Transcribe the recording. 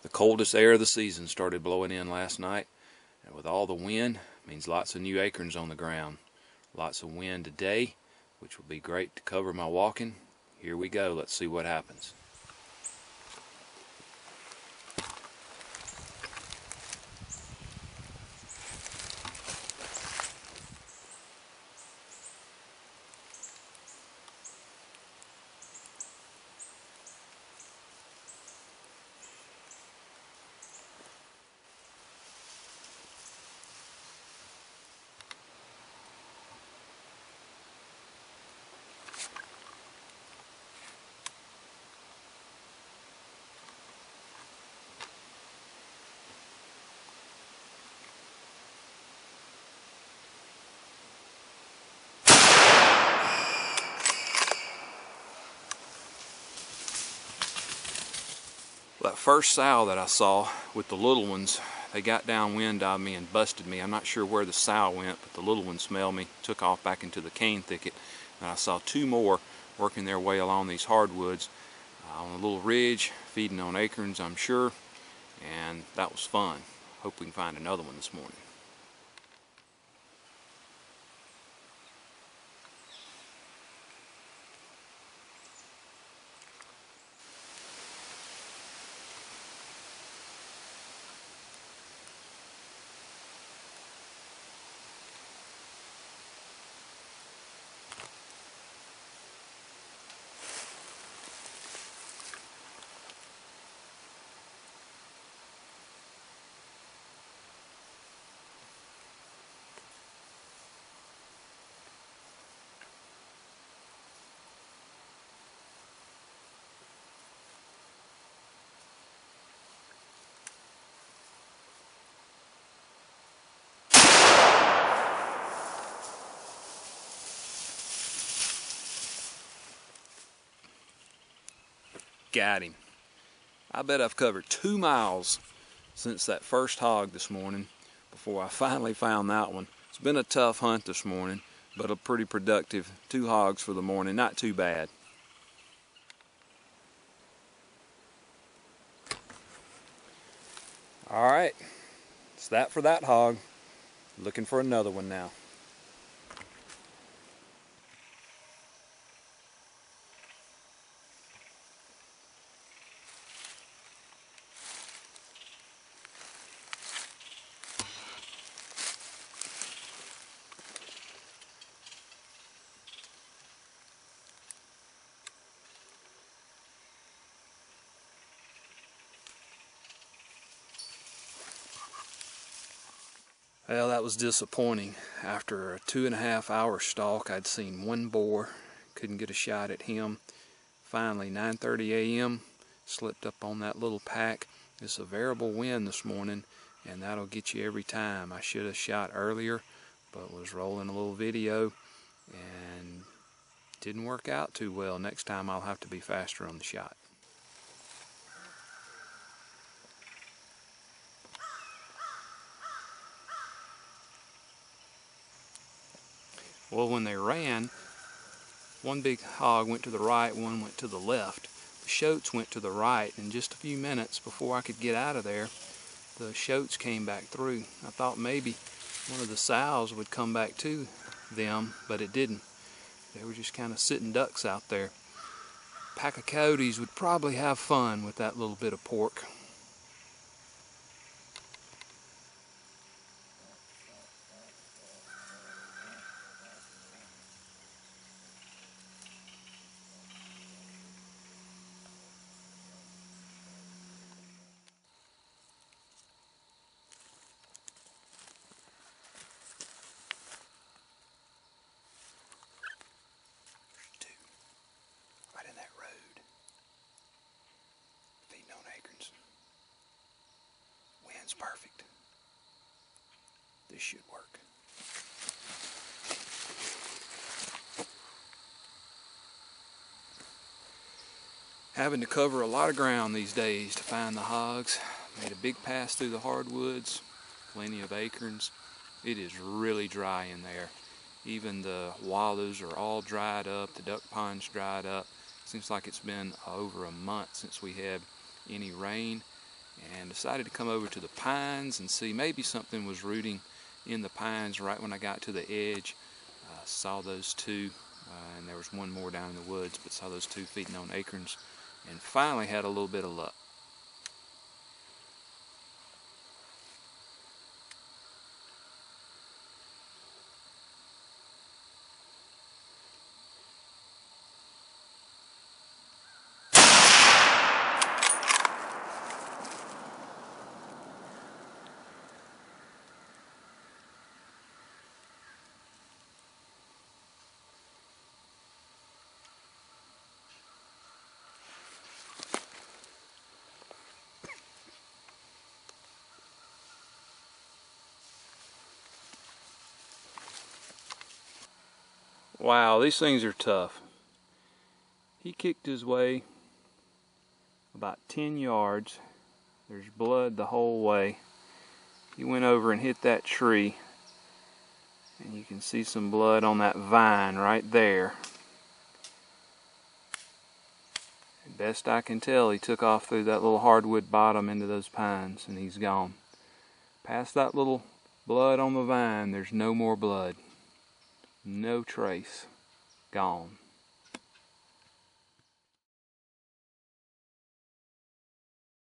The coldest air of the season started blowing in last night, and with all the wind, means lots of new acorns on the ground. Lots of wind today, which will be great to cover my walking. Here we go, let's see what happens. That first sow that I saw with the little ones, they got downwind of me and busted me. I'm not sure where the sow went, but the little one smelled me, took off back into the cane thicket. And I saw two more working their way along these hardwoods on a little ridge, feeding on acorns, I'm sure. And that was fun. Hope we can find another one this morning. Got him. I bet I've covered 2 miles since that first hog this morning before I finally found that one. It's been a tough hunt this morning, but a pretty productive. 2 hogs for the morning, not too bad. Alright, it's that for that hog. Looking for another one now. Well, that was disappointing. After a 2.5 hour stalk, I'd seen one boar, couldn't get a shot at him. Finally, 9:30 a.m., slipped up on that little pack. It's a variable wind this morning, and that'll get you every time. I should have shot earlier, but was rolling a little video, and didn't work out too well. Next time I'll have to be faster on the shot. Well, when they ran, one big hog went to the right, one went to the left. The shoats went to the right, and just a few minutes before I could get out of there, the shoats came back through. I thought maybe one of the sows would come back to them, but it didn't. They were just kind of sitting ducks out there. A pack of coyotes would probably have fun with that little bit of pork. Right in that road, feeding on acorns. Wind's perfect. This should work. Having to cover a lot of ground these days to find the hogs. Made a big pass through the hardwoods, plenty of acorns. It is really dry in there. Even the wallows are all dried up, the duck pond's dried up. Seems like it's been over a month since we had any rain, and decided to come over to the pines and see maybe something was rooting in the pines. Right when I got to the edge, saw those two, and there was one more down in the woods, but saw those two feeding on acorns, and finally had a little bit of luck. Wow, these things are tough. He kicked his way about 10 yards. There's blood the whole way. He went over and hit that tree, and you can see some blood on that vine right there. Best I can tell, he took off through that little hardwood bottom into those pines, and he's gone. Past that little blood on the vine, there's no more blood. No trace. Gone.